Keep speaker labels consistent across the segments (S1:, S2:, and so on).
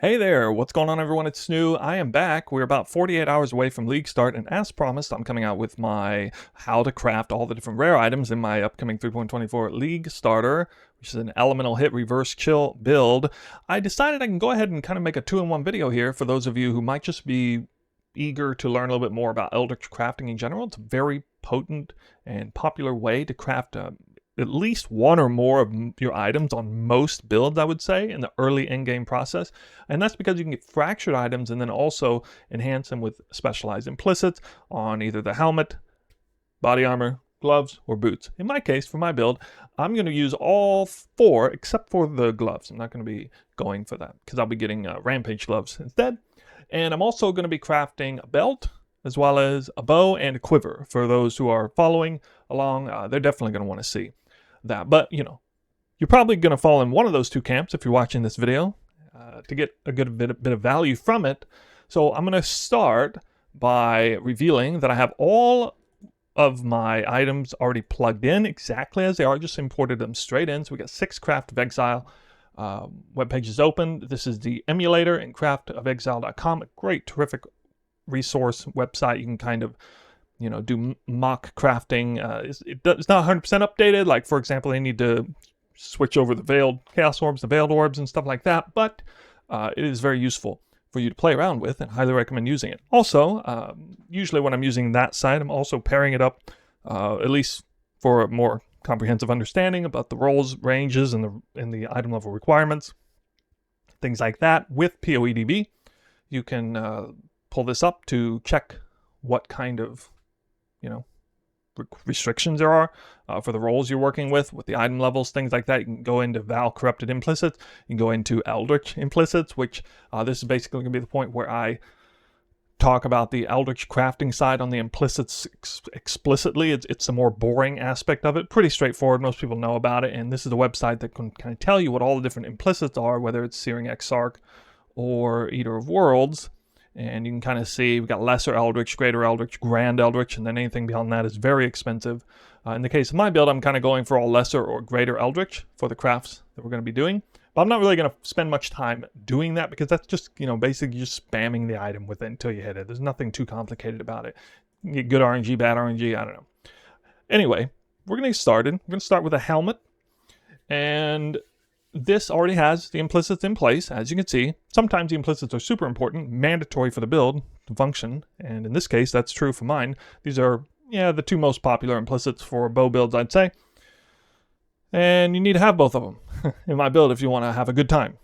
S1: Hey there, what's going on everyone? It's Snoo. I am back. We're about 48 hours away from League start, and as promised, I'm coming out with my how to craft all the different rare items in my upcoming 3.24 League starter, which is an elemental hit reverse chill build. I decided I can go ahead and kind of make a 2-in-1 video here for those of you who might just be eager to learn a little bit more about Eldritch crafting in general. It's a very potent and popular way to craft at least one or more of your items on most builds, I would say, in the early endgame process. And that's because you can get fractured items and then also enhance them with specialized implicits on either the helmet, body armor, gloves, or boots. In my case, for my build, I'm going to use all 4 except for the gloves. I'm not going to be going for that because I'll be getting rampage gloves instead. And I'm also going to be crafting a belt as well as a bow and a quiver. For those who are following along, they're definitely going to want to see that. But, you know, you're probably going to fall in one of those 2 camps if you're watching this video to get a good bit of value from it. So I'm going to start by revealing that I have all of my items already plugged in exactly as they are. Just imported them straight in. So we got 6 Craft of Exile web pages open. This is the emulator in craftofexile.com. A great, terrific resource website. You can kind of, you know, do mock crafting. It's not 100% updated. Like, for example, they need to switch over the veiled chaos orbs, the veiled orbs, and stuff like that. But it is very useful for you to play around with, and highly recommend using it. Also, usually when I'm using that site, I'm also pairing it up, at least for a more comprehensive understanding about the roles, ranges, and the item level requirements, things like that, with PoEDB. You can pull this up to check what kind of, you know, restrictions there are for the roles you're working with the item levels, things like that. You can go into Val corrupted implicits. You can go into Eldritch implicits, which this is basically going to be the point where I talk about the Eldritch crafting side on the implicits explicitly. It's a more boring aspect of it. Pretty straightforward. Most people know about it, and this is the website that can kind of tell you what all the different implicits are, whether it's Searing Exarch or Eater of Worlds. And you can kind of see we've got Lesser Eldritch, Greater Eldritch, Grand Eldritch, and then anything beyond that is very expensive. In the case of my build, I'm kind of going for all Lesser or Greater Eldritch for the crafts that we're going to be doing. But I'm not really going to spend much time doing that because that's just, you know, basically just spamming the item with it until you hit it. There's nothing too complicated about it. You get good RNG, bad RNG, I don't know. Anyway, we're going to get started. We're going to start with a helmet. And this already has the implicits in place, as you can see. Sometimes the implicits are super important, mandatory for the build to function, and in this case, that's true for mine. These are, yeah, the 2 most popular implicits for bow builds, I'd say. And you need to have both of them in my build if you want to have a good time.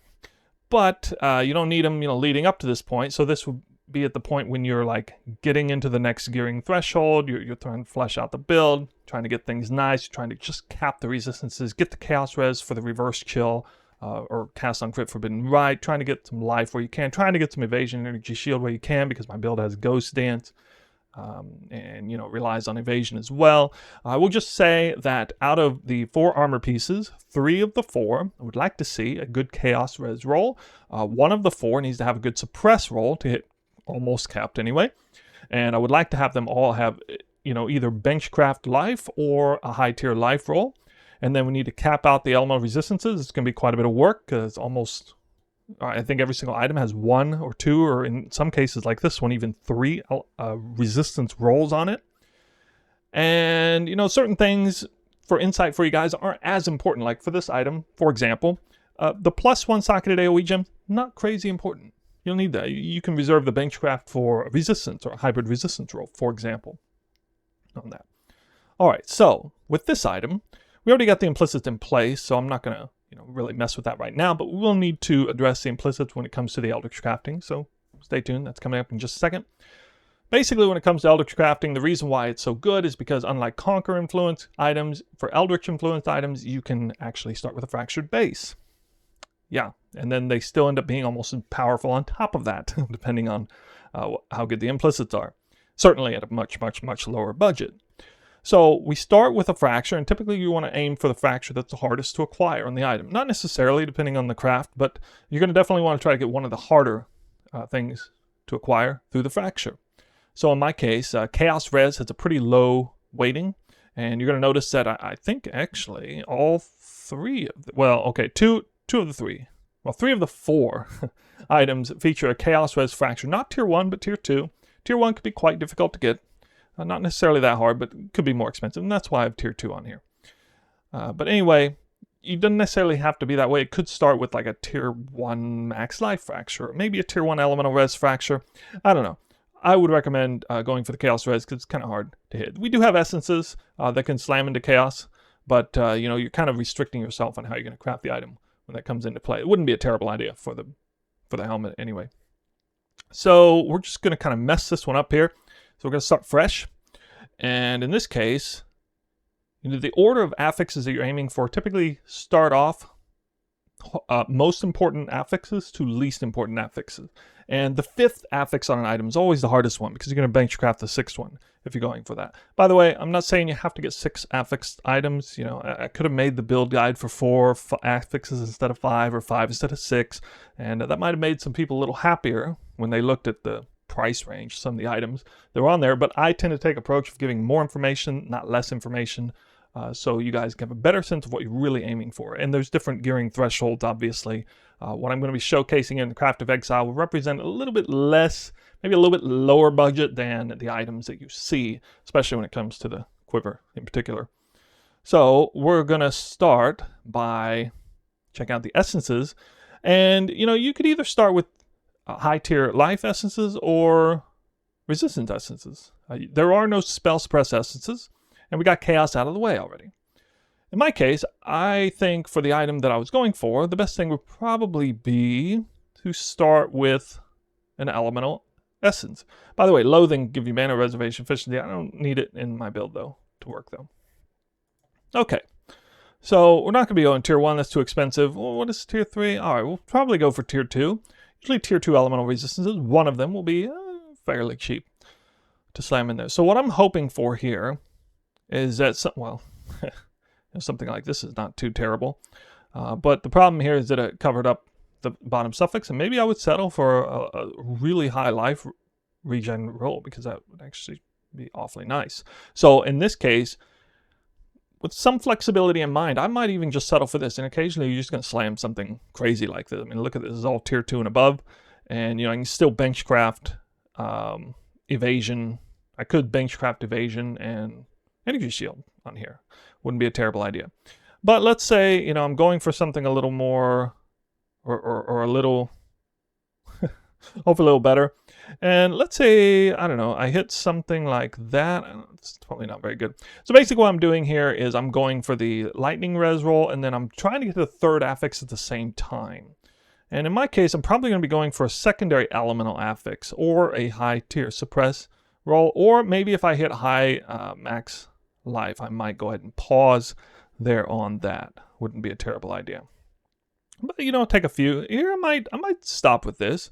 S1: But you don't need them, you know, leading up to this point, so this would be at the point when you're like getting into the next gearing threshold. You're trying to flesh out the build, trying to get things nice, you're trying to just cap the resistances, get the chaos res for the reverse chill, or cast on crit forbidden right, trying to get some life where you can, trying to get some evasion energy shield where you can, because my build has ghost dance, and, you know, relies on evasion as well. I will just say that out of the 4 armor pieces, 3 of the 4 I would like to see a good chaos res roll. 1 of the 4 needs to have a good suppress roll to hit almost capped anyway, and I would like to have them all have, you know, either benchcraft life or a high tier life roll. And then we need to cap out the elemental resistances. It's going to be quite a bit of work because almost, I think every single item has 1 or 2, or in some cases like this one, even 3 resistance rolls on it. And, you know, certain things for insight for you guys aren't as important. Like for this item, for example, the +1 socketed AoE gem, not crazy important. You'll need that. You can reserve the benchcraft for resistance or a hybrid resistance roll, for example, on that. All right, so with this item, we already got the implicits in place, so I'm not going to, you know, really mess with that right now, but we will need to address the implicits when it comes to the Eldritch crafting, so stay tuned. That's coming up in just a second. Basically, when it comes to Eldritch crafting, the reason why it's so good is because unlike Conquer influence items, for Eldritch influenced items, you can actually start with a fractured base. Yeah, and then they still end up being almost as powerful on top of that, depending on how good the implicits are. Certainly at a much, much, much lower budget. So we start with a fracture, and typically you want to aim for the fracture that's the hardest to acquire on the item. Not necessarily, depending on the craft, but you're going to definitely want to try to get one of the harder things to acquire through the fracture. So in my case, Chaos Res has a pretty low weighting, and you're going to notice that I think actually all 3 of the, well, okay, two of the 3 well, 3 of the 4 items feature a Chaos Res Fracture. Not Tier 1, but Tier 2. Tier 1 could be quite difficult to get. Not necessarily that hard, but could be more expensive, and that's why I have Tier 2 on here. But anyway, you don't necessarily have to be that way. It could start with like a Tier 1 Max Life Fracture, or maybe a Tier 1 Elemental Res Fracture. I don't know. I would recommend going for the Chaos Res because it's kind of hard to hit. We do have essences that can slam into Chaos, but you're kind of restricting yourself on how you're going to craft the item when that comes into play. It wouldn't be a terrible idea for the helmet anyway. So we're just going to kind of mess this one up here. So we're going to start fresh. And in this case, the order of affixes that you're aiming for typically start off most important affixes to least important affixes. And the 5th affix on an item is always the hardest one because you're going to benchcraft the 6th one if you're going for that. By the way, I'm not saying you have to get 6 affixed items. I could have made the build guide for 4 affixes instead of 5 or 5 instead of 6. And that might have made some people a little happier when they looked at the price range, some of the items that were on there. But I tend to take approach of giving more information, not less information. So you guys can have a better sense of what you're really aiming for. And there's different gearing thresholds, obviously. What I'm going to be showcasing in the Craft of Exile will represent a little bit less, maybe a little bit lower budget than the items that you see, especially when it comes to the Quiver in particular. So we're going to start by checking out the essences. And, you could either start with high tier life essences or resistance essences. There are no spell suppress essences. And we got chaos out of the way already. In my case, I think for the item that I was going for, the best thing would probably be to start with an elemental essence. By the way, loathing give you mana reservation efficiency. I don't need it in my build though to work though. Okay, so we're not going to be going tier 1. That's too expensive. Well, what is tier 3? All right, we'll probably go for tier 2. Usually tier 2 elemental resistances. One of them will be fairly cheap to slam in there. So what I'm hoping for here is that, something like this is not too terrible. But the problem here is that it covered up the bottom suffix, and maybe I would settle for a really high life regen roll, because that would actually be awfully nice. So in this case, with some flexibility in mind, I might even just settle for this, and occasionally you're just going to slam something crazy like this. I mean, look at this. This is all tier 2 and above, and I can still benchcraft evasion. I could benchcraft evasion and energy shield on here. Wouldn't be a terrible idea. But let's say, I'm going for something a little more, or a little, hopefully a little better. And let's say, I don't know, I hit something like that. It's probably not very good. So basically what I'm doing here is I'm going for the lightning res roll, and then I'm trying to get the 3rd affix at the same time. And in my case, I'm probably going to be going for a secondary elemental affix, or a high tier suppress roll, or maybe if I hit high max life, I might go ahead and pause there on that. Wouldn't be a terrible idea. But take a few. Here I might stop with this.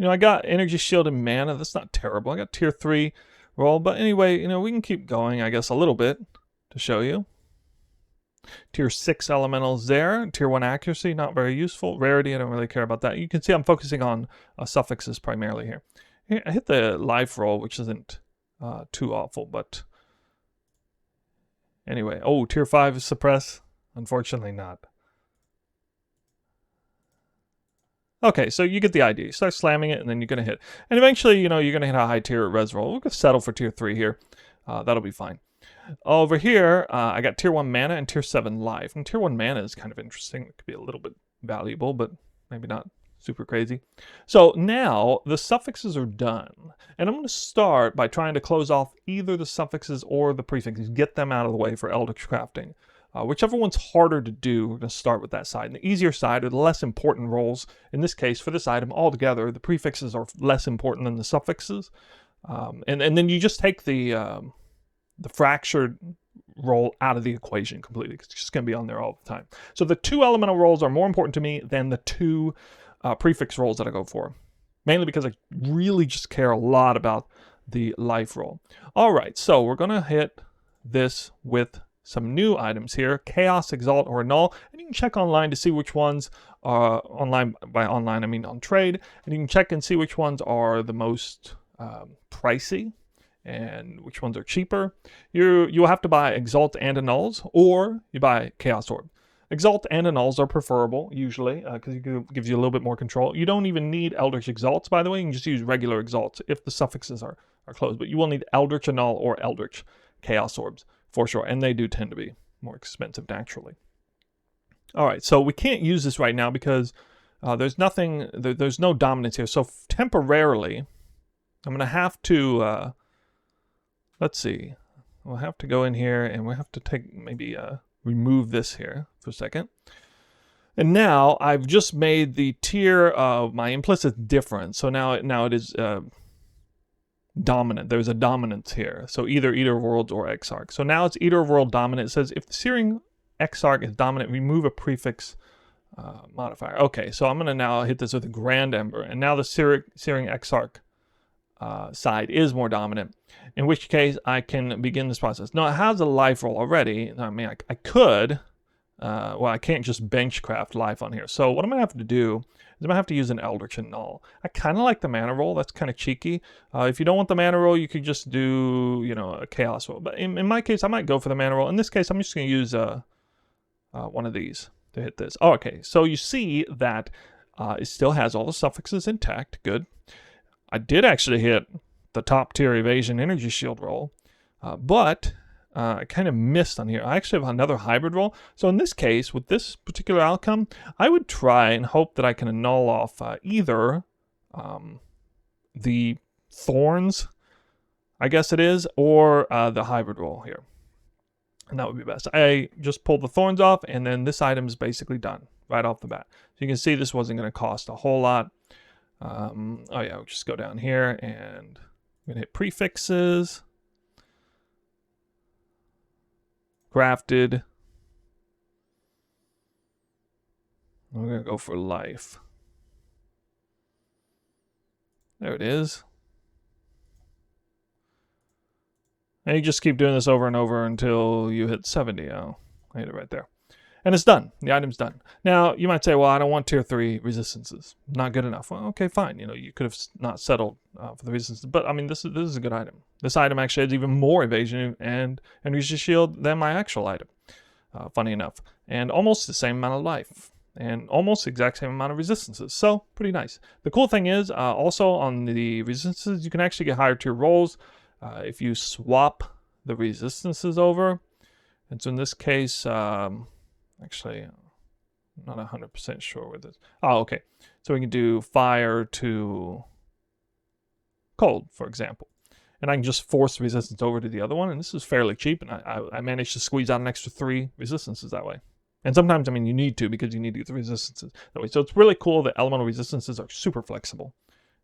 S1: I got energy shield and mana. That's not terrible. I got tier 3 roll, but anyway, we can keep going, I guess, a little bit to show you. Tier 6 elementals there. Tier 1 accuracy, not very useful. Rarity, I don't really care about that. You can see I'm focusing on suffixes primarily here. I hit the life roll, which isn't too awful, but anyway. Oh, tier 5 is suppress? Unfortunately not. Okay, so you get the idea. You start slamming it, and then you're going to hit. And eventually, you're going to hit a high tier res roll. We're going to settle for tier 3 here. That'll be fine. Over here, I got tier 1 mana and tier 7 life. And tier 1 mana is kind of interesting. It could be a little bit valuable, but maybe not super crazy. So now the suffixes are done. And I'm going to start by trying to close off either the suffixes or the prefixes. Get them out of the way for Eldritch crafting. Whichever one's harder to do, we're going to start with that side. And the easier side are the less important rolls. In this case, for this item altogether, the prefixes are less important than the suffixes. And then you just take the fractured roll out of the equation completely. It's just going to be on there all the time. So the 2 elemental rolls are more important to me than the 2 prefix rolls that I go for. Mainly because I really just care a lot about the life roll. All right, so we're going to hit this with some new items here, Chaos, Exalt, or Null. And you can check online to see which ones are online. By online, I mean on trade. And you can check and see which ones are the most pricey and which ones are cheaper. You'll have to buy Exalt and Annuls, or you buy Chaos Orb. Exalt and annuls are preferable, usually, because it gives you a little bit more control. You don't even need Eldritch Exalts, by the way. You can just use regular Exalts if the suffixes are closed. But you will need Eldritch Annul or Eldritch Chaos Orbs, for sure. And they do tend to be more expensive, naturally. All right, so we can't use this right now because there's nothing, there's no dominance here. So temporarily, I'm going to have to, let's see. We'll have to go in here and we'll have to take maybe remove this here for a second. And now I've just made the tier of my implicit different. So now it is dominant. There's a dominance here. So either Eater of Worlds or Exarch. So now it's Eater of World dominant. It says if the Searing Exarch is dominant, remove a prefix modifier. Okay, so I'm going to now hit this with a Grand Ember. And now the Searing Exarch side is more dominant, in which case I can begin this process. Now it has a life roll already. I mean, I could, well, I can't just benchcraft life on here. So what I'm going to have to do is I'm going to have to use an Eldritch Annul. I kind of like the mana roll. That's kind of cheeky. If you don't want the mana roll, you could just do, you know, a Chaos roll. But in my case, I might go for the mana roll. In this case, I'm just going to use one of these to hit this. Oh, okay, so you see that it still has all the suffixes intact. Good. I did actually hit the top tier evasion energy shield roll, but I kind of missed on here. I actually have another hybrid roll. So in this case, with this particular outcome, I would try and hope that I can annul off either the thorns, I guess it is, or the hybrid roll here. And that would be best. I just pulled the thorns off, and then this item is basically done right off the bat. So you can see this wasn't going to cost a whole lot. Oh yeah, we'll just go down here and I'm gonna hit prefixes, crafted. We're gonna go for life. There it is. And you just keep doing this over and over until you hit 70. Oh, I hit it right there. And it's done. The item's done. Now, you might say, well, I don't want tier 3 resistances. Not good enough. Well, okay, fine. You know, you could have not settled for the resistances. But, I mean, this is a good item. This item actually has even more evasion and energy shield than my actual item. Funny enough. And almost the same amount of life. And almost the exact same amount of resistances. So, pretty nice. The cool thing is, also on the resistances, you can actually get higher tier rolls if you swap the resistances over. And so in this case... actually, I'm not 100% sure with this. Oh, okay. So we can do fire to cold, for example. And I can just force resistance over to the other one. And this is fairly cheap. And I managed to squeeze out an extra 3 resistances that way. And sometimes, I mean, you need to because you need to get the resistances that way. So it's really cool that elemental resistances are super flexible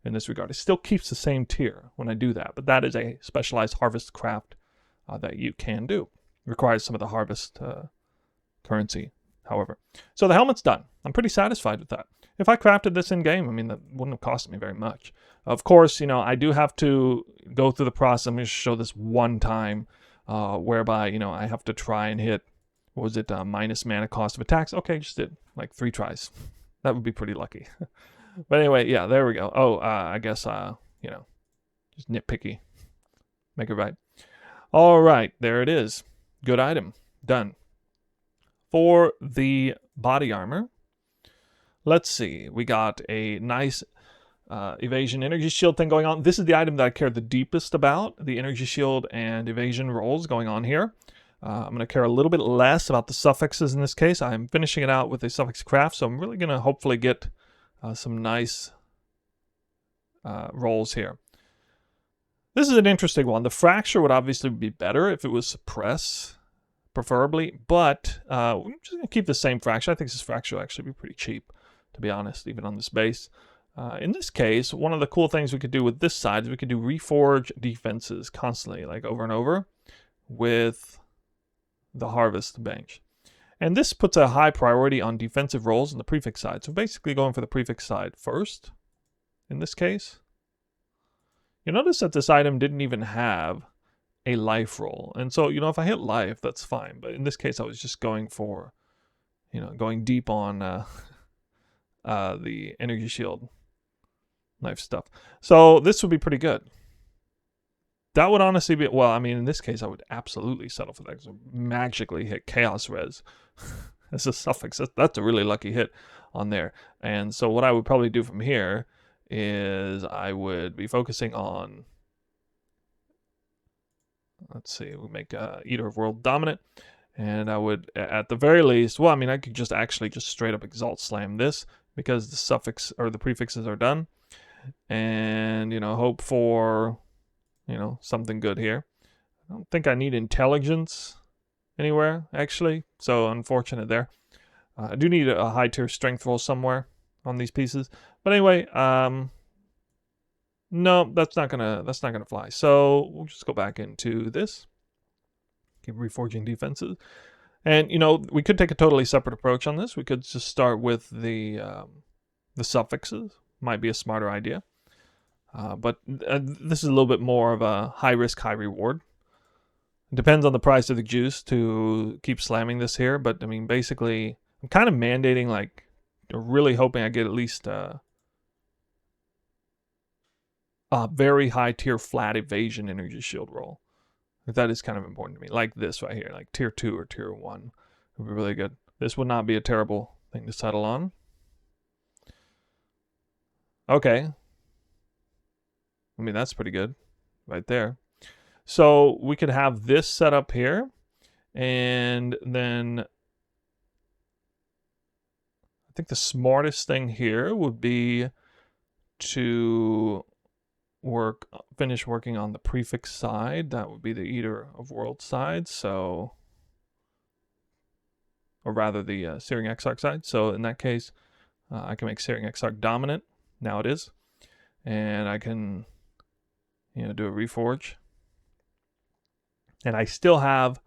S1: in this regard. It still keeps the same tier when I do that. But that is a specialized harvest craft that you can do. It requires some of the harvest... currency, however. So the helmet's done. I'm pretty satisfied with that. If I crafted this in game, I mean, that wouldn't have cost me very much. Of course, you know, I do have to go through the process. I'm going to show this one time whereby, you know, I have to try and hit, what was it, minus mana cost of attacks. Okay, just did like 3 tries. That would be pretty lucky. But anyway, yeah, there we go. Oh, I guess, you know, just nitpicky. Make it right. All right, there it is. Good item. Done. For the body armor, let's see. We got a nice evasion energy shield thing going on. This is the item that I care the deepest about, the energy shield and evasion rolls going on here. I'm going to care a little bit less about the suffixes in this case. I'm finishing it out with a suffix craft, so I'm really going to hopefully get some nice rolls here. This is an interesting one. The fracture would obviously be better if it was suppress. Preferably, but we're just going to keep the same fracture. I think this fracture will actually be pretty cheap, to be honest, even on this base. In this case, one of the cool things we could do with this side is we could do reforge defenses constantly, like over and over, with the harvest bench. And this puts a high priority on defensive rolls on the prefix side. So basically going for the prefix side first, in this case. You notice that this item didn't even have a life roll. And so, you know, if I hit life, that's fine. But in this case, I was just going for, you know, going deep on the energy shield knife stuff. So this would be pretty good. That would honestly be, well, I mean, in this case, I would absolutely settle for that. So magically hit chaos res That's a suffix. That's a really lucky hit on there. And so what I would probably do from here is I would be focusing on, let's see, we make Eater of World dominant. And I would, at the very least, well, I mean, I could just actually just straight up Exalt Slam this because the suffix or the prefixes are done. And, you know, hope for, you know, something good here. I don't think I need intelligence anywhere, actually. So unfortunate there. I do need a high tier strength roll somewhere on these pieces. But anyway, no, that's not gonna fly. So we'll just go back into this. Keep reforging defenses. And, you know, we could take a totally separate approach on this. We could just start with the suffixes. Might be a smarter idea. But this is a little bit more of a high risk, high reward. It depends on the price of the juice to keep slamming this here. But, I mean, basically, I'm kind of mandating, like, really hoping I get at least a very high tier flat evasion energy shield roll. That is kind of important to me. Like this right here, like tier 2 or tier 1 would be really good. This would not be a terrible thing to settle on. Okay. I mean, that's pretty good right there. So we could have this set up here. And then I think the smartest thing here would be to finish working on the prefix side. That would be the Eater of World side. So, or rather the Searing Exarch side. So in that case, I can make Searing Exarch dominant. Now it is. And I can, you know, do a reforge. And I still have,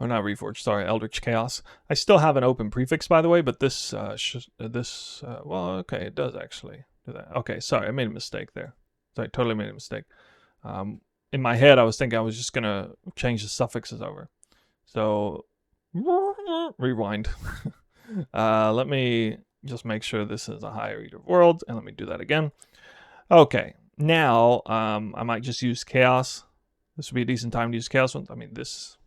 S1: or not reforge, sorry, Eldritch Chaos. I still have an open prefix, by the way, but this, well, okay, it does actually do that. Okay, sorry, I made a mistake there. Sorry, totally made a mistake. In my head, I was thinking I was just going to change the suffixes over. So, rewind. Let me just make sure this is a higher Eater of Worlds, and let me do that again. Okay, now I might just use Chaos. This would be a decent time to use Chaos ones. I mean, that's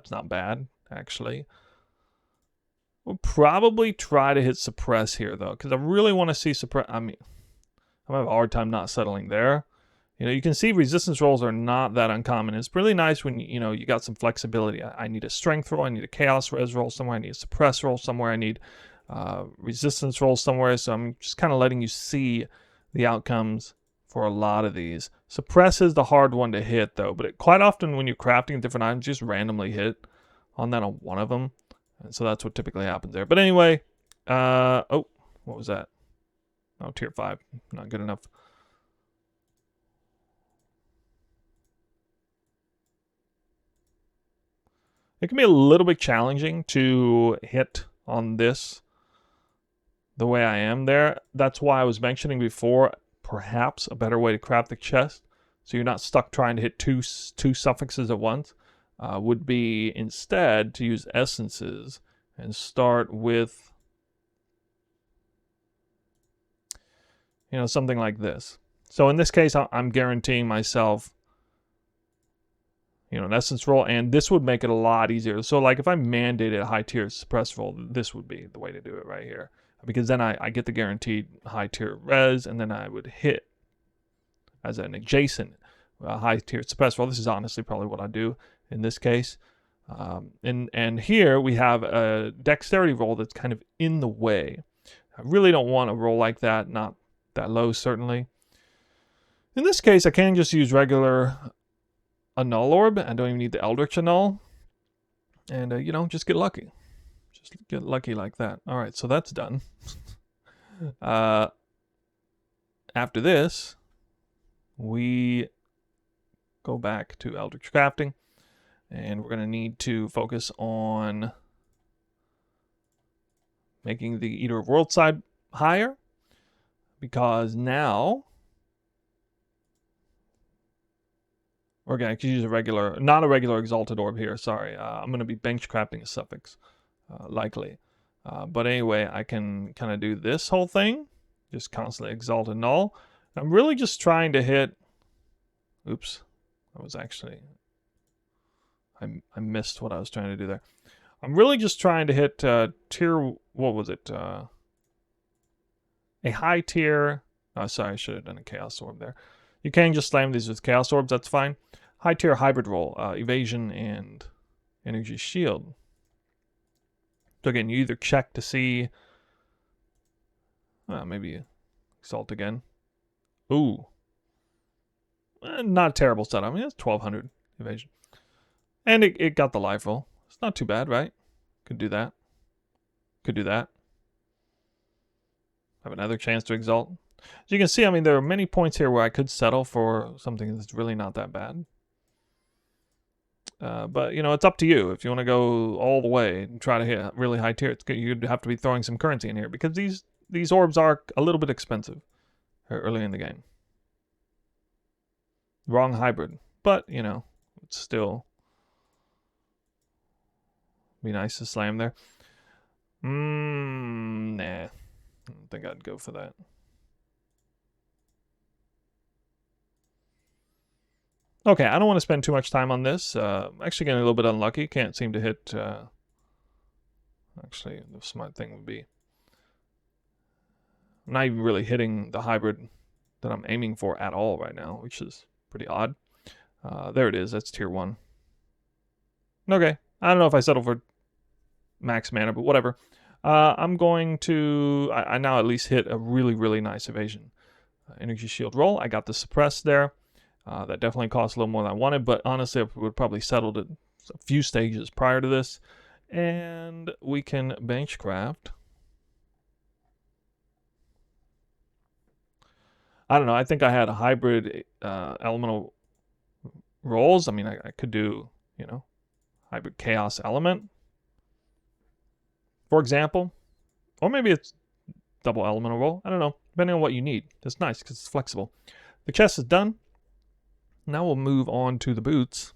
S1: not bad, actually. We'll probably try to hit Suppress here, though, because I really want to see Suppress. I mean, I'm having a hard time not settling there. You know, you can see resistance rolls are not that uncommon. It's really nice when, you know, you got some flexibility. I need a strength roll. I need a chaos res roll somewhere. I need a suppress roll somewhere. I need resistance roll somewhere. So I'm just kind of letting you see the outcomes for a lot of these. Suppress is the hard one to hit, though. But quite often when you're crafting different items, you just randomly hit on that on one of them. And so that's what typically happens there. But anyway, oh, what was that? Oh, tier 5. Not good enough. It can be a little bit challenging to hit on this the way I am there. That's why I was mentioning before, perhaps a better way to craft the chest, so you're not stuck trying to hit two suffixes at once, would be instead to use essences and start with, you know, something like this. So in this case, I'm guaranteeing myself, you know, an essence roll, and this would make it a lot easier. So like if I mandated a high tier suppress roll, this would be the way to do it right here, because then I get the guaranteed high tier res, and then I would hit as an adjacent high tier suppress roll. This is honestly probably what I do in this case. And here we have a dexterity roll that's kind of in the way. I really don't want a roll like that, not that low certainly. In this case, I can just use regular Annul Orb. I don't even need the Eldritch Annul. And, you know, just get lucky. Just get lucky like that. All right, so that's done. After this, we go back to Eldritch Crafting. And we're going to need to focus on making the Eater of World side higher. Because now we're going to use a regular, not a regular Exalted Orb here, sorry. I'm going to be bench crafting a suffix, likely. But anyway, I can kind of do this whole thing. Just constantly Exalted Null. I'm really just trying to hit... Oops. That was actually... I missed what I was trying to do there. I'm really just trying to hit tier, what was it? A high tier, oh, sorry, I should have done a Chaos Orb there. You can just slam these with Chaos Orbs, that's fine. High tier hybrid roll, evasion and energy shield. So again, you either check to see, maybe Exalt again. Ooh. Not a terrible setup. I mean, it's 1200 evasion. And it got the life roll. It's not too bad, right? Could do that. Could do that. Have another chance to Exalt. As you can see, I mean, there are many points here where I could settle for something that's really not that bad. But, you know, it's up to you. If you want to go all the way and try to hit really high tier, you'd have to be throwing some currency in here because these orbs are a little bit expensive early in the game. Wrong hybrid. But, you know, it's still be nice to slam there. Nah. I don't think I'd go for that. Okay, I don't want to spend too much time on this. Actually getting a little bit unlucky. Can't seem to hit... Actually, the smart thing would be... I'm not even really hitting the hybrid that I'm aiming for at all right now, which is pretty odd. There it is. That's tier 1. Okay. I don't know if I settle for max mana, but whatever. I'm going to... I now at least hit a really, really nice evasion. Energy shield roll. I got the suppress there. That definitely cost a little more than I wanted, but honestly, I would probably settled it a few stages prior to this. And we can benchcraft. I don't know. I think I had a hybrid elemental rolls. I mean, I could do, you know, hybrid chaos element, for example. Or maybe it's double elemental roll. I don't know. Depending on what you need. It's nice because it's flexible. The chest is done. Now we'll move on to the boots.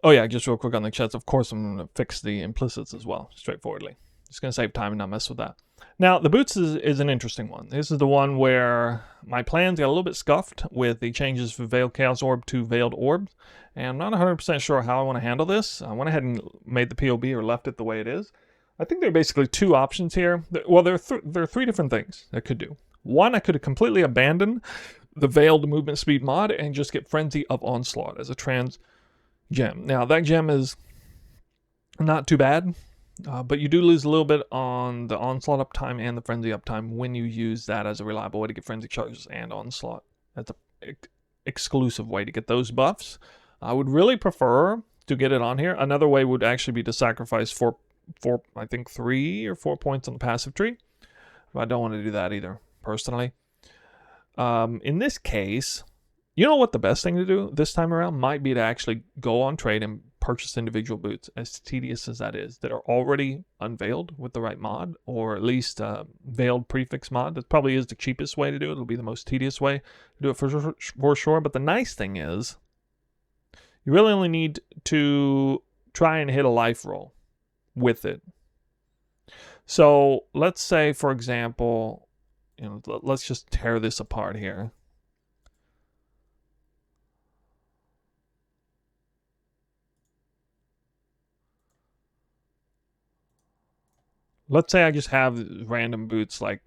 S1: Oh yeah, just real quick on the chest. Of course, I'm going to fix the implicits as well, straightforwardly. Just going to save time and not mess with that. Now, the boots is an interesting one. This is the one where my plans got a little bit scuffed with the changes from Veiled Chaos Orb to Veiled Orb. And I'm not 100% sure how I want to handle this. I went ahead and made the POB or left it the way it is. I think there are basically two options here. Well, there are three different things I could do. One, I could completely abandon the Veiled Movement Speed mod and just get Frenzy of Onslaught as a trans gem. Now, that gem is not too bad, but you do lose a little bit on the Onslaught uptime and the Frenzy uptime when you use that as a reliable way to get Frenzy charges and Onslaught. That's an exclusive way to get those buffs. I would really prefer to get it on here. Another way would actually be to sacrifice I think 3 or 4 points on the passive tree. But I don't want to do that either, personally. In this case, you know what the best thing to do this time around might be to actually go on trade and purchase individual boots, as tedious as that is, that are already unveiled with the right mod, or at least veiled prefix mod. That probably is the cheapest way to do it. It'll be the most tedious way to do it for sure. But the nice thing is, you really only need to try and hit a life roll with it. So let's say, for example, you know, let's just tear this apart here. Let's say I just have random boots like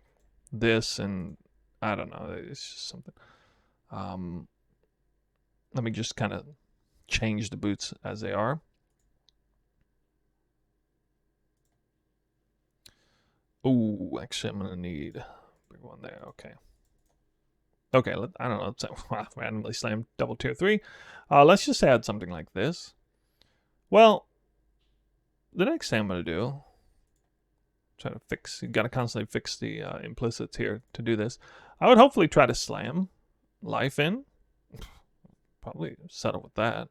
S1: this, and I don't know, it's just something. Let me just kind of change the boots as they are. Oh, actually, I'm going to need a big one there. Okay. Okay, I don't know. Let's randomly slam double tier 3. Let's just add something like this. Well, the next thing I'm going to do, try to fix, you got to constantly fix the implicits here to do this. I would hopefully try to slam life in. Probably settle with that.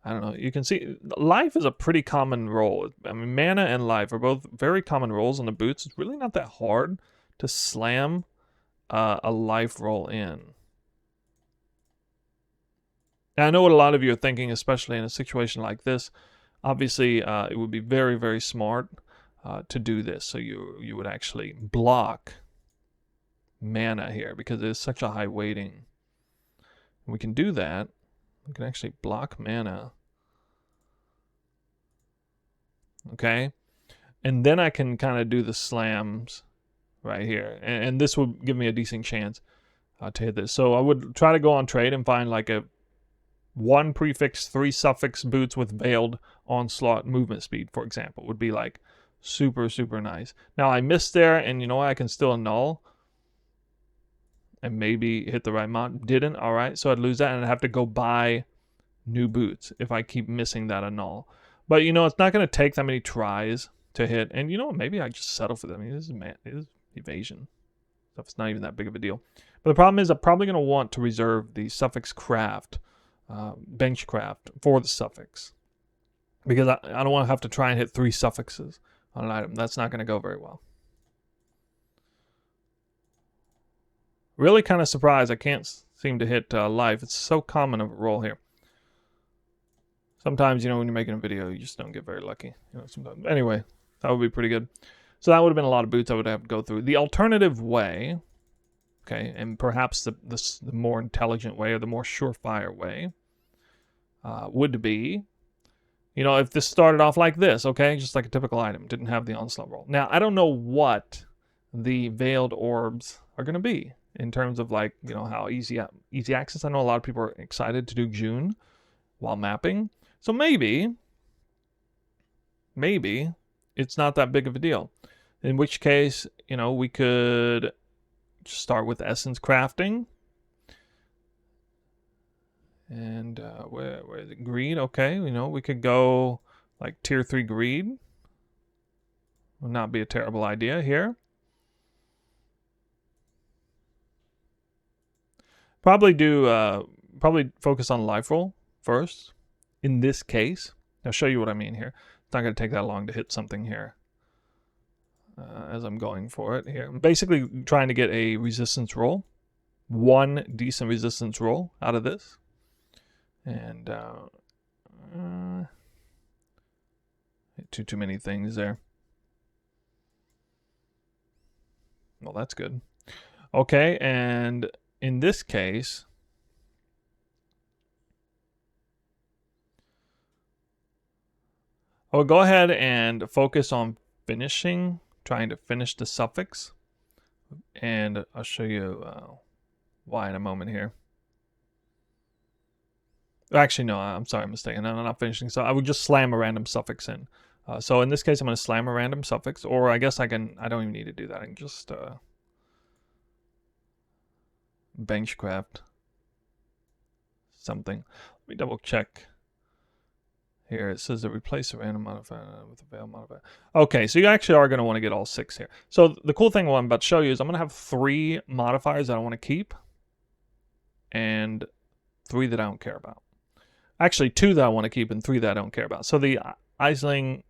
S1: I don't know. You can see life is a pretty common roll. I mean, mana and life are both very common rolls on the boots. It's really not that hard to slam a life roll in. Now, I know what a lot of you are thinking, especially in a situation like this. Obviously, it would be very, very smart to do this. So you would actually block mana here because it is such a high weighting. We can do that. We can actually block mana okay? And then I can kind of do the slams right here. And this would give me a decent chance to hit this. So I would try to go on trade and find like a 1 prefix, 3 suffix boots with veiled onslaught movement speed, for example, would be like super, super nice. Now I missed there, and you know what? I can still annul and maybe hit the right mod. Didn't. All right. So I'd lose that, and I'd have to go buy new boots if I keep missing that annul. But you know, it's not going to take that many tries to hit. And you know what? Maybe I just settle for them. I mean, this is evasion stuff. It's not even that big of a deal. But the problem is I'm probably going to want to reserve the suffix craft, bench craft for the suffix. Because I don't want to have to try and hit 3 suffixes on an item. That's not going to go very well. Really kind of surprised I can't seem to hit life. It's so common of a roll here. Sometimes, you know, when you're making a video, you just don't get very lucky. You know, sometimes. Anyway, that would be pretty good. So that would have been a lot of boots I would have to go through. The alternative way, okay, and perhaps the more intelligent way or the more surefire way would be, you know, if this started off like this, okay, just like a typical item, didn't have the onslaught roll. Now, I don't know what the veiled orbs are going to be in terms of, like, you know, how easy access. I know a lot of people are excited to do June while mapping. So maybe it's not that big of a deal. In which case, you know, we could just start with essence crafting. And where is it? Greed. Okay, you know, we could go like tier 3 greed. Would not be a terrible idea here. Probably focus on life roll first. In this case, I'll show you what I mean here. It's not going to take that long to hit something here. As I'm going for it here. I'm basically trying to get a resistance roll. 1 decent resistance roll out of this. And too many things there. Well, that's good. Okay, and in this case, I will go ahead and focus on finishing, trying to finish the suffix. And I'll show you why in a moment here. Actually, no, I'm sorry, I'm mistaken. No, I'm not finishing. So I would just slam a random suffix in. So in this case, I'm going to slam a random suffix, or I guess I don't even need to do that. I can just benchcraft something. Let me double check. Here it says that replace a random modifier with a veil modifier. Okay, so you actually are going to want to get all 6 here. So the cool thing what I'm about to show you is I'm going to have 3 modifiers that I want to keep, and 3 that I don't care about. Actually, 2 that I want to keep and 3 that I don't care about. So the Aisling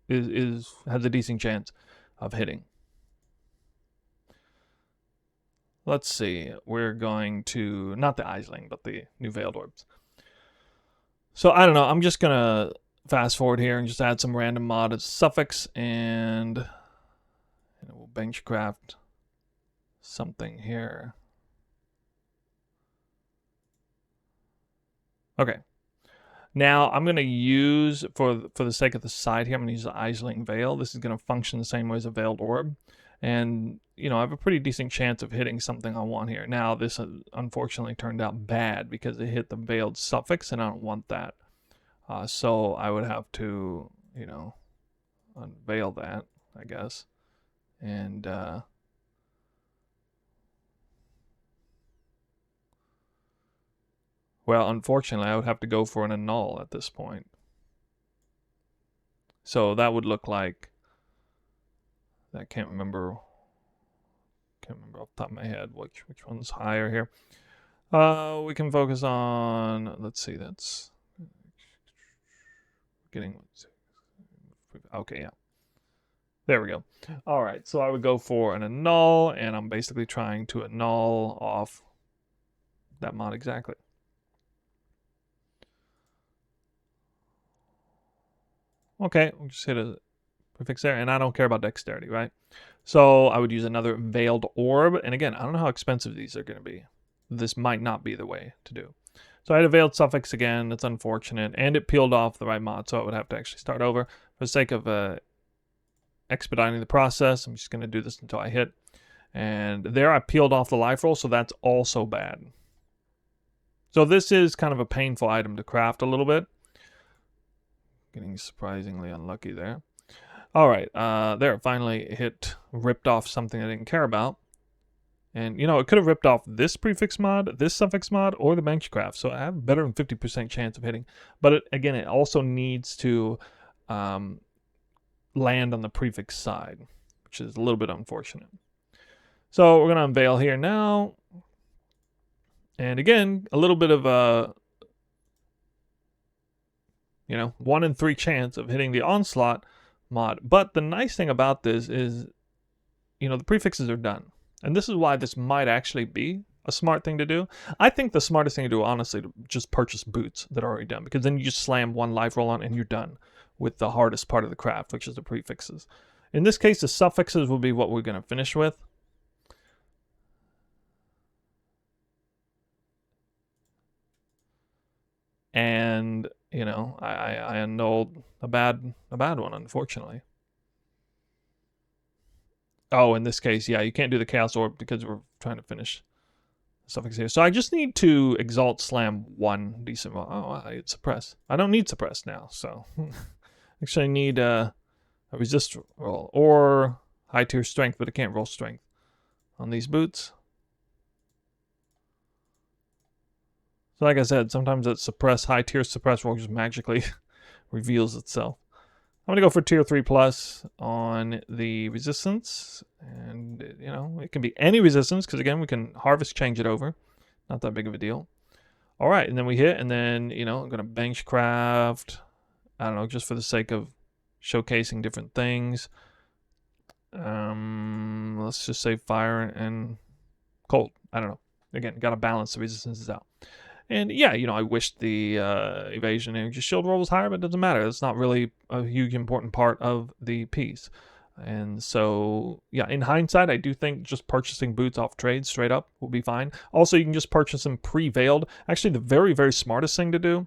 S1: has a decent chance of hitting. Let's see. We're going to, not the Aisling, but the new Veiled Orbs. So I don't know. I'm just going to fast forward here and just add some random modded suffix, and we'll benchcraft something here. Okay. Now I'm going to use, for the sake of the side here, I'm going to use the Aisling Veil. This is going to function the same way as a Veiled Orb. And, you know, I have a pretty decent chance of hitting something I want here. Now, this unfortunately turned out bad because it hit the Veiled suffix, and I don't want that. So I would have to, you know, unveil that, I guess. And, well, unfortunately, I would have to go for an annul at this point. So that would look like, I can't remember off the top of my head which one's higher here. We can focus on, let's see, that's getting, okay, yeah. There we go. All right, so I would go for an annul, and I'm basically trying to annul off that mod exactly. Okay, we'll just hit a prefix there, and I don't care about dexterity, right? So I would use another Veiled Orb, and again, I don't know how expensive these are going to be. This might not be the way to do. So I had a Veiled Suffix again. That's unfortunate, and it peeled off the right mod, so I would have to actually start over. For the sake of expediting the process, I'm just going to do this until I hit. And there I peeled off the life roll, so that's also bad. So this is kind of a painful item to craft a little bit. Getting surprisingly unlucky there. All right, there, finally ripped off something I didn't care about. And, you know, it could have ripped off this prefix mod, this suffix mod, or the benchcraft. So I have a better than 50% chance of hitting. But, again, it also needs to land on the prefix side, which is a little bit unfortunate. So we're going to unveil here now. And, again, a little bit of a, 1 in 3 chance of hitting the onslaught mod. But the nice thing about this is, the prefixes are done. And this is why this might actually be a smart thing to do. I think the smartest thing to do, honestly, to just purchase boots that are already done, because then you just slam one life roll on and you're done with the hardest part of the craft, which is the prefixes. In this case, the suffixes will be what we're going to finish with. And, I annulled a bad one, unfortunately. Oh, in this case, yeah, you can't do the Chaos Orb because we're trying to finish the suffix here. So I just need to Exalt Slam one decent roll. Oh, it's Suppress. I don't need Suppress now, so actually I need a Resist roll or high tier Strength, but I can't roll Strength on these boots. So like I said, sometimes that high tier Suppress roll just magically reveals itself. I'm going to go for tier 3 plus on the resistance. And, it can be any resistance because, again, we can harvest change it over. Not that big of a deal. All right, and then we hit, and then, I'm going to bench craft. I don't know, just for the sake of showcasing different things. Let's just say fire and cold. I don't know. Again, got to balance the resistances out. And yeah, I wish the evasion energy shield roll was higher, but it doesn't matter. It's not really a huge important part of the piece. And so, yeah, in hindsight, I do think just purchasing boots off trade straight up will be fine. Also, you can just purchase them pre-veiled. Actually, the very, very smartest thing to do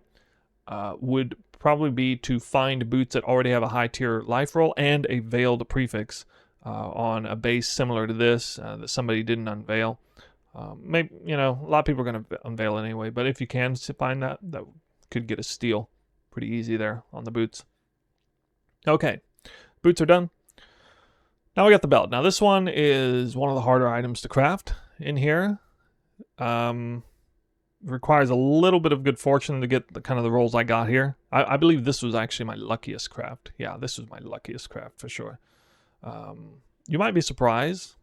S1: would probably be to find boots that already have a high tier life roll and a veiled prefix on a base similar to this that somebody didn't unveil. Maybe, a lot of people are going to unveil it anyway, but if you can find that could get a steal pretty easy there on the boots. Okay, boots are done. Now we got the belt. Now this one is one of the harder items to craft in here. Requires a little bit of good fortune to get the kind of the rolls I got here. I believe this was actually my luckiest craft. Yeah, this was my luckiest craft for sure. You might be surprised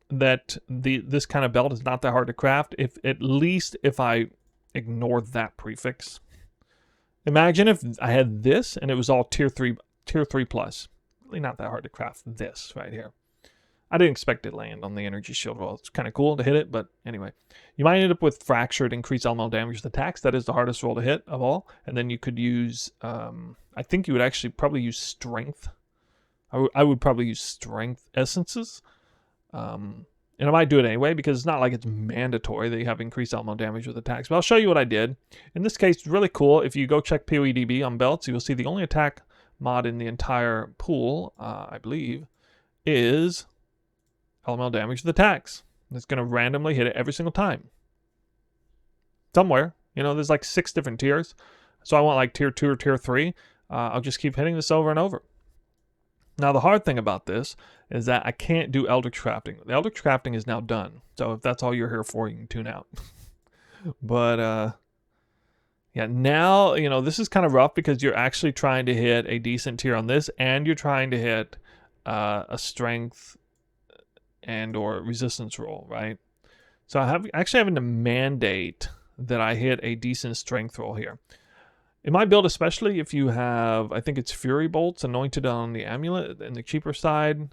S1: that this kind of belt is not that hard to craft, at least if I ignore that prefix. Imagine if I had this and it was all tier 3 plus. Really not that hard to craft this right here. I didn't expect it to land on the energy shield roll. It's kind of cool to hit it, but anyway. You might end up with fractured increased elemental damage with attacks. That is the hardest roll to hit of all. And then you could use, I think you would actually probably use strength. I would probably use strength essences. And I might do it anyway because it's not like it's mandatory that you have increased elemental damage with attacks. But I'll show you what I did. In this case, it's really cool. If you go check PoEDB on belts, you will see the only attack mod in the entire pool, I believe, is elemental damage with attacks. It's going to randomly hit it every single time. Somewhere. There's like 6 different tiers. So I want like tier 2 or tier 3. I'll just keep hitting this over and over. Now, the hard thing about this is that I can't do Eldritch crafting. The Eldritch crafting is now done. So if that's all you're here for, you can tune out. But, yeah, now, this is kind of rough because you're actually trying to hit a decent tier on this, and you're trying to hit a strength and or resistance roll, right? So I have actually having to mandate that I hit a decent strength roll here. In my build, especially if you have, I think it's Fury Bolts anointed on the amulet and the cheaper side,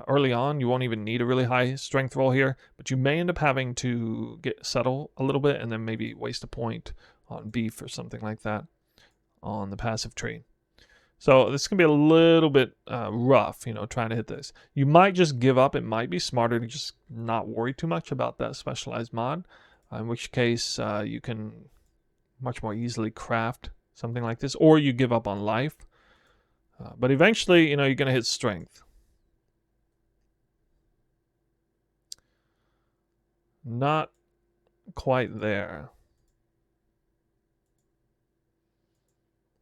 S1: early on, you won't even need a really high strength roll here, but you may end up having to settle a little bit and then maybe waste a point on beef or something like that on the passive tree. So this can be a little bit rough, trying to hit this. You might just give up. It might be smarter to just not worry too much about that specialized mod, in which case you can much more easily craft something like this, or you give up on life. But eventually, you know, you're going to hit strength. Not quite there.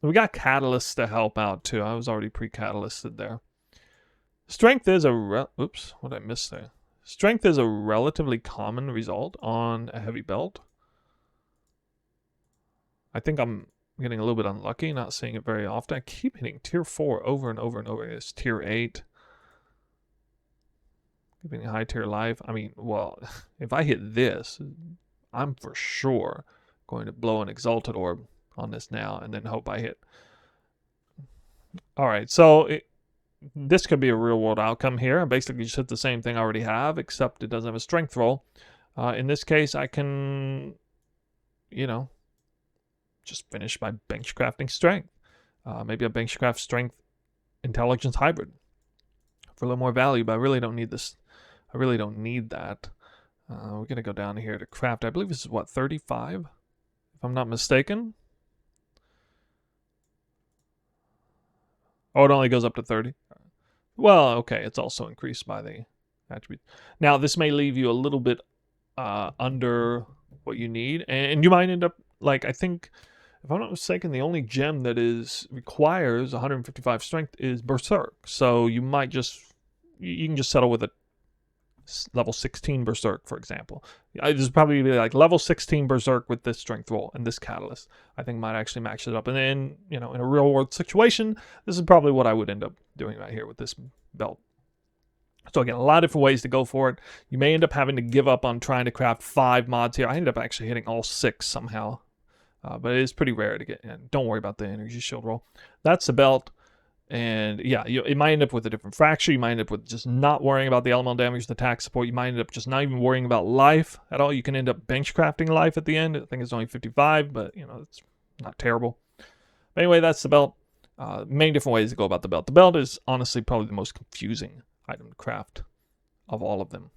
S1: We got catalysts to help out too. I was already pre-catalysted there. Strength is a oops, what did I miss there? Strength is a relatively common result on a heavy belt. I think I'm getting a little bit unlucky, not seeing it very often. I keep hitting tier 4 over and over and over. It's tier 8. Keeping high tier life. I mean, well, if I hit this, I'm for sure going to blow an exalted orb on this now and then hope I hit. Alright, so this could be a real world outcome here. I basically just hit the same thing I already have, except it doesn't have a strength roll. In this case, I can, you know, just finish by bench crafting strength. Maybe a bench craft strength intelligence hybrid for a little more value, but I really don't need this. I really don't need that. We're going to go down here to craft. I believe this is what, 35? If I'm not mistaken. Oh, it only goes up to 30. Well, okay, it's also increased by the attribute. Now, this may leave you a little bit under what you need, and you might end up, like, I think, if I'm not mistaken, the only gem that requires 155 strength is Berserk. So you might just, you can just settle with a level 16 Berserk, for example. This is probably like level 16 Berserk with this strength roll and this catalyst. I think might actually match it up. And then, you know, in a real world situation, this is probably what I would end up doing right here with this belt. So again, a lot of different ways to go for it. You may end up having to give up on trying to craft 5 mods here. I ended up actually hitting all 6 somehow. But it is pretty rare to get in. Don't worry about the energy shield roll. That's the belt. And yeah, it might end up with a different fracture. You might end up with just not worrying about the elemental damage, the attack support. You might end up just not even worrying about life at all. You can end up bench crafting life at the end. I think it's only 55, but you know, it's not terrible. But anyway, that's the belt. Many different ways to go about the belt. The belt is honestly probably the most confusing item to craft of all of them.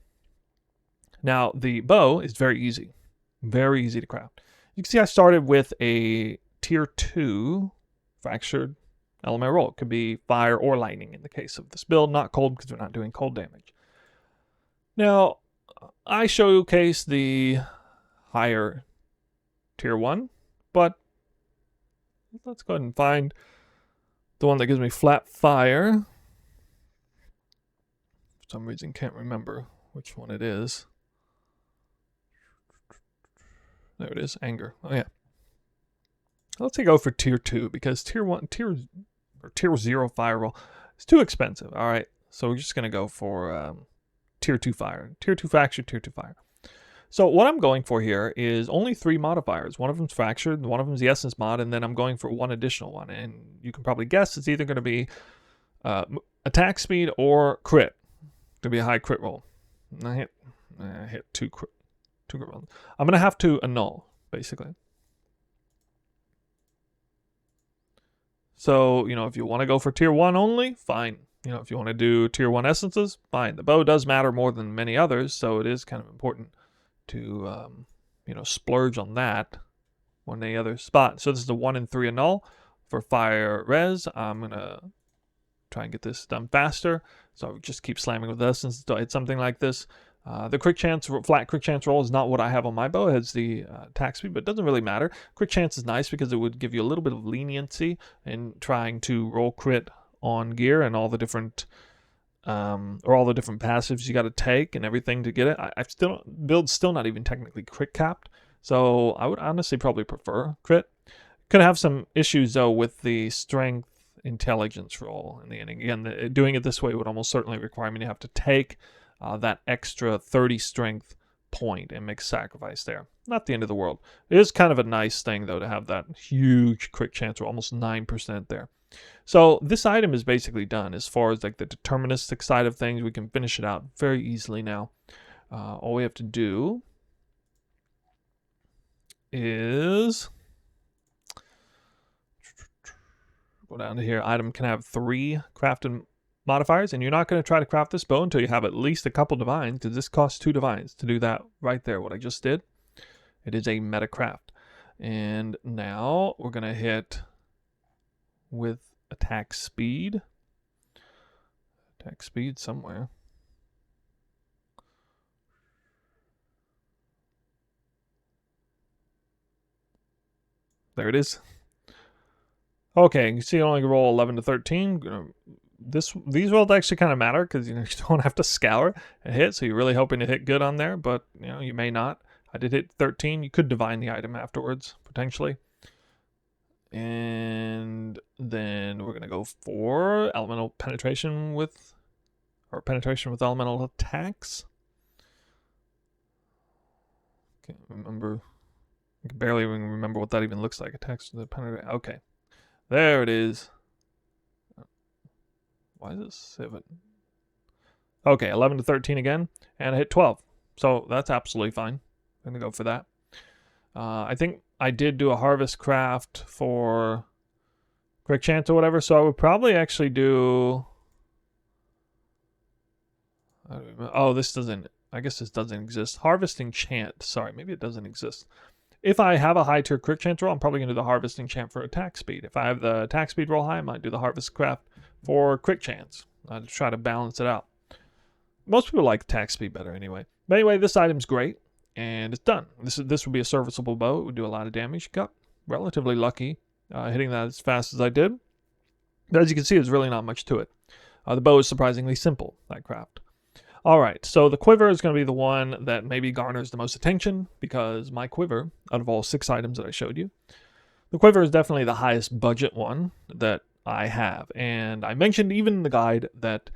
S1: Now, the bow is very easy. Very easy to craft. You can see I started with a tier 2 fractured elemental roll. It could be fire or lightning in the case of this build, not cold because we're not doing cold damage. Now, I showcase the higher tier 1, but let's go ahead and find the one that gives me flat fire. For some reason, can't remember which one it is. There it is, anger. Oh yeah. Let's go for tier 2 because tier 0 fire roll is too expensive. All right, so we're just gonna go for tier 2 fire, tier 2 fracture, tier 2 fire. So what I'm going for here is only 3 modifiers. One of them's fractured, one of them's the essence mod, and then I'm going for one additional one. And you can probably guess it's either going to be attack speed or crit. It'll be a high crit roll. I hit 2 crit rolls. I'm gonna have to annul basically. So, you know, if you want to go for tier 1 only, fine. You know, if you want to do tier 1 essences, fine. The bow does matter more than many others, so it is kind of important to, you know, splurge on that more than any other spot. So this is a 1 in 3 annul for fire res. I'm going to try and get this done faster. So just keep slamming with essence until I hit something like this. The quick chance, flat quick chance roll is not what I have on my bow. It has the attack speed, but it doesn't really matter. Quick chance is nice because it would give you a little bit of leniency in trying to roll crit on gear and all the different passives you got to take and everything to get it. Build's still not even technically crit capped, so I would honestly probably prefer crit. Could have some issues though with the strength intelligence roll in the end. Again, doing it this way would almost certainly require me to have to take that extra 30 strength point and make sacrifice there. Not the end of the world. It is kind of a nice thing though to have that huge crit chance, or almost 9% there. So this item is basically done as far as like the deterministic side of things. We can finish it out very easily now. All we have to do is go down to here. Item can have 3 crafted modifiers, and you're not going to try to craft this bow until you have at least a couple divines, because this costs 2 divines to do that right there, what I just did. It is a meta craft. And now we're going to hit with attack speed. Attack speed somewhere. There it is. Okay, you see, you only roll 11 to 13. These rolls actually kind of matter because you don't have to scour and hit, so you're really hoping to hit good on there, but you may not. I did hit 13. You could divine the item afterwards potentially, and then we're gonna go for elemental penetration with elemental attacks. Can't remember. I can barely even remember what that even looks like. Attacks with the penetration. Okay. There it is. Why is it 7? Okay, 11 to 13 again, and I hit 12. So that's absolutely fine. I'm going to go for that. I think I did do a harvest craft for quick chance or whatever, so I would probably actually do... Oh, this doesn't... I guess this doesn't exist. Harvesting chant. Sorry, maybe it doesn't exist. If I have a high tier quick chance roll, I'm probably going to do the harvesting chant for attack speed. If I have the attack speed roll high, I might do the harvest craft for quick chance. I'll try to balance it out. Most people like attack speed better anyway. But anyway, this item's great, and it's done. This would be a serviceable bow. It would do a lot of damage. Got relatively lucky hitting that as fast as I did. But as you can see, there's really not much to it. The bow is surprisingly simple, that craft. All right, so the quiver is going to be the one that maybe garners the most attention because my quiver, out of all 6 items that I showed you, the quiver is definitely the highest budget one that I have. And I mentioned even in the guide that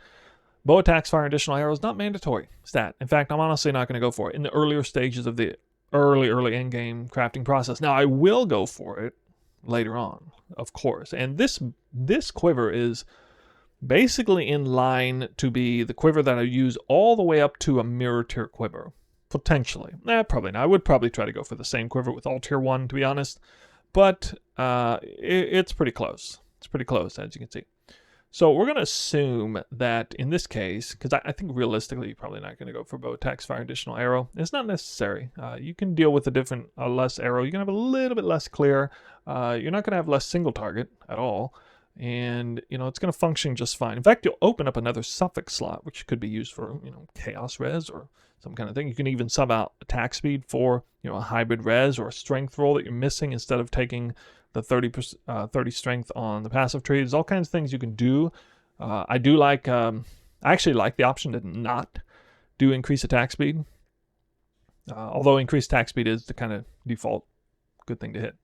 S1: bow attacks fire additional arrows not mandatory stat. In fact, I'm honestly not going to go for it in the earlier stages of the early endgame crafting process. Now, I will go for it later on, of course. And this quiver is basically in line to be the quiver that I use all the way up to a mirror tier quiver. Potentially. Probably not. I would probably try to go for the same quiver with all tier 1, to be honest. But it's pretty close. It's pretty close, as you can see. So we're going to assume that in this case, because I think realistically you're probably not going to go for bow attacks, fire additional arrow. It's not necessary. You can deal with a different, less arrow. You can have a little bit less clear. You're not going to have less single target at all. And, it's going to function just fine. In fact, you'll open up another suffix slot, which could be used for, chaos res or some kind of thing. You can even sub out attack speed for, a hybrid res or a strength roll that you're missing instead of taking the 30 strength on the passive tree. There's all kinds of things you can do. I do like, I actually like the option to not do increase attack speed. Although increased attack speed is the kind of default good thing to hit.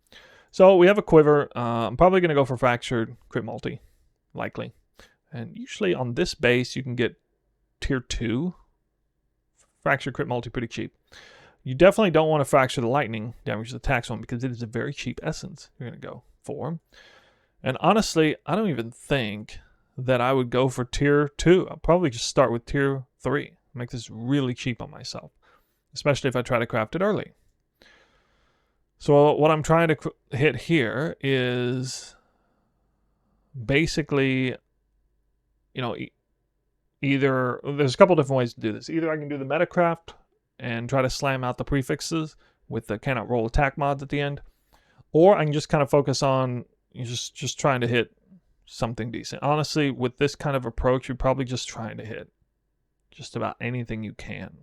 S1: So we have a quiver. I'm probably going to go for fractured crit multi, likely. And usually on this base, you can get tier 2 fractured crit multi pretty cheap. You definitely don't want to fracture the lightning damage the attacks one because it is a very cheap essence you're going to go for. And honestly, I don't even think that I would go for tier 2. I'll probably just start with tier 3. Make this really cheap on myself, especially if I try to craft it early. So what I'm trying to hit here is basically, either there's a couple different ways to do this. Either I can do the metacraft and try to slam out the prefixes with the cannot roll attack mods at the end, or I can just kind of focus on just trying to hit something decent. Honestly, with this kind of approach, you're probably just trying to hit just about anything you can.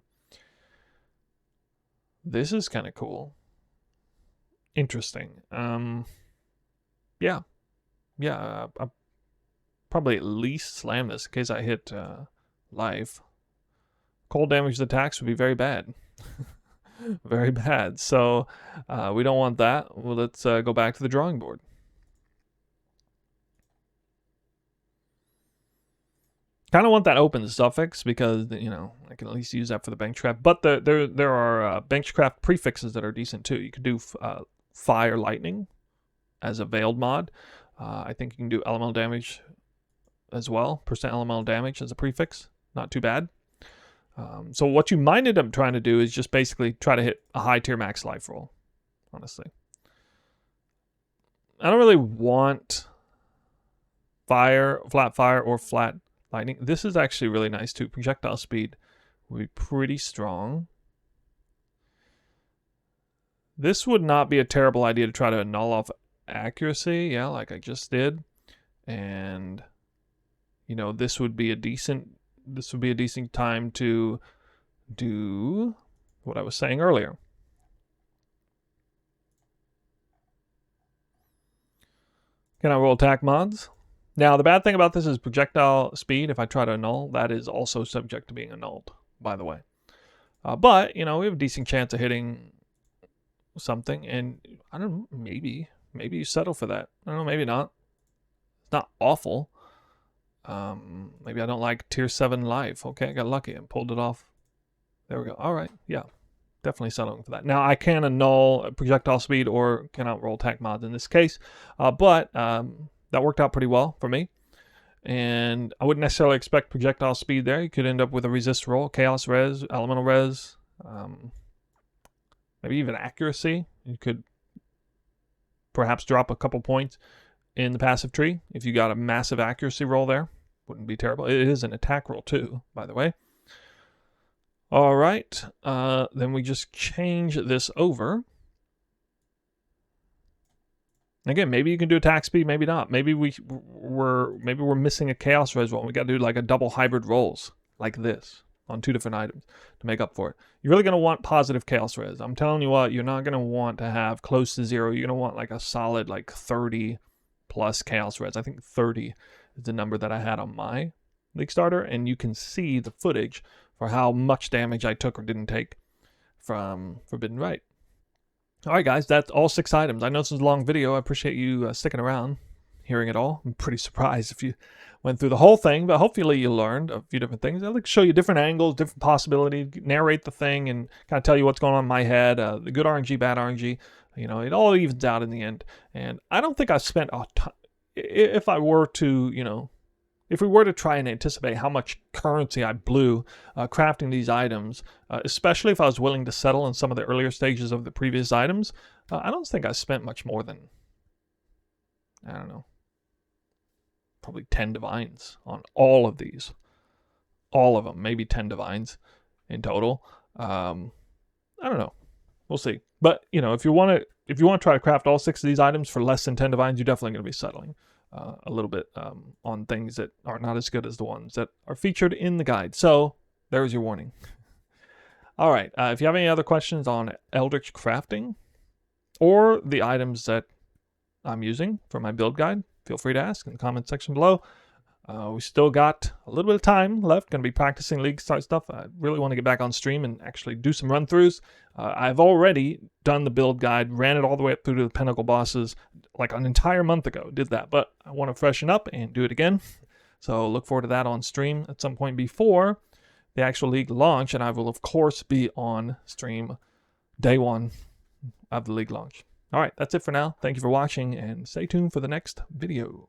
S1: This is kind of cool. Interesting. Yeah. I'll probably at least slam this in case I hit life. Cold damage attacks would be very bad. Very bad. So we don't want that. Well, let's go back to the drawing board. Kind of want that open suffix because, I can at least use that for the benchcraft. But there are benchcraft prefixes that are decent too. You could do fire lightning as a veiled mod. I think you can do elemental damage as well. Percent elemental damage as a prefix. Not too bad. So what you might end up trying to do is just basically try to hit a high tier max life roll. Honestly. I don't really want flat fire, or flat lightning. This is actually really nice too. Projectile speed will be pretty strong. This would not be a terrible idea to try to null off accuracy, like I just did. And, you know, this would be a decent time to do what I was saying earlier. Can I roll attack mods? Now, the bad thing about this is projectile speed. If I try to annul, that is also subject to being annulled, by the way. But, you know, we have a decent chance of hitting something. And I don't know, maybe you settle for that. I don't know, maybe not. It's not awful. Maybe I don't like tier 7 life. Okay, I got lucky and pulled it off. There we go. All right, yeah. Definitely settling for that. Now, I can annul projectile speed or cannot roll attack mods in this case. But that worked out pretty well for me. And I wouldn't necessarily expect projectile speed there. You could end up with a resist roll, chaos res, elemental res, maybe even accuracy. You could perhaps drop a couple points in the passive tree if you got a massive accuracy roll there. Wouldn't be terrible. It is an attack roll too, by the way. All right, then we just change this over. Again, maybe you can do attack speed, maybe not. Maybe we're missing a chaos res roll. We got to do like a double hybrid rolls like this on 2 different items to make up for it. You're really going to want positive chaos res. I'm telling you what, you're not going to want to have close to 0. You're going to want like a solid like 30 plus chaos res. I think 30 is the number that I had on my League Starter, and you can see the footage for how much damage I took or didn't take from Forbidden Rite. All right, guys, that's all 6 items. I know this is a long video. I appreciate you sticking around, hearing it all. I'm pretty surprised if you went through the whole thing, but hopefully you learned a few different things. I'd like to show you different angles, different possibilities, narrate the thing, and kind of tell you what's going on in my head, the good RNG, bad RNG. You know, it all evens out in the end. And I don't think I've spent a ton. If I were to, you know, if we were to try and anticipate how much currency I blew crafting these items, especially if I was willing to settle in some of the earlier stages of the previous items, I don't think I spent much more than, I don't know, probably 10 divines on all of these. All of them, maybe 10 divines in total. I don't know. We'll see. But, you know, if you want to try to craft all 6 of these items for less than 10 divines, you're definitely going to be settling a little bit on things that are not as good as the ones that are featured in the guide. So there's your warning. All right. If you have any other questions on Eldritch crafting or the items that I'm using for my build guide, feel free to ask in the comment section below. We still got a little bit of time left. Going to be practicing League Start stuff. I really want to get back on stream and actually do some run-throughs. I've already done the build guide, ran it all the way up through to the Pinnacle bosses like an entire month ago. Did that, but I want to freshen up and do it again. So look forward to that on stream at some point before the actual League launch, and I will, of course, be on stream day 1 of the League launch. All right, that's it for now. Thank you for watching, and stay tuned for the next video.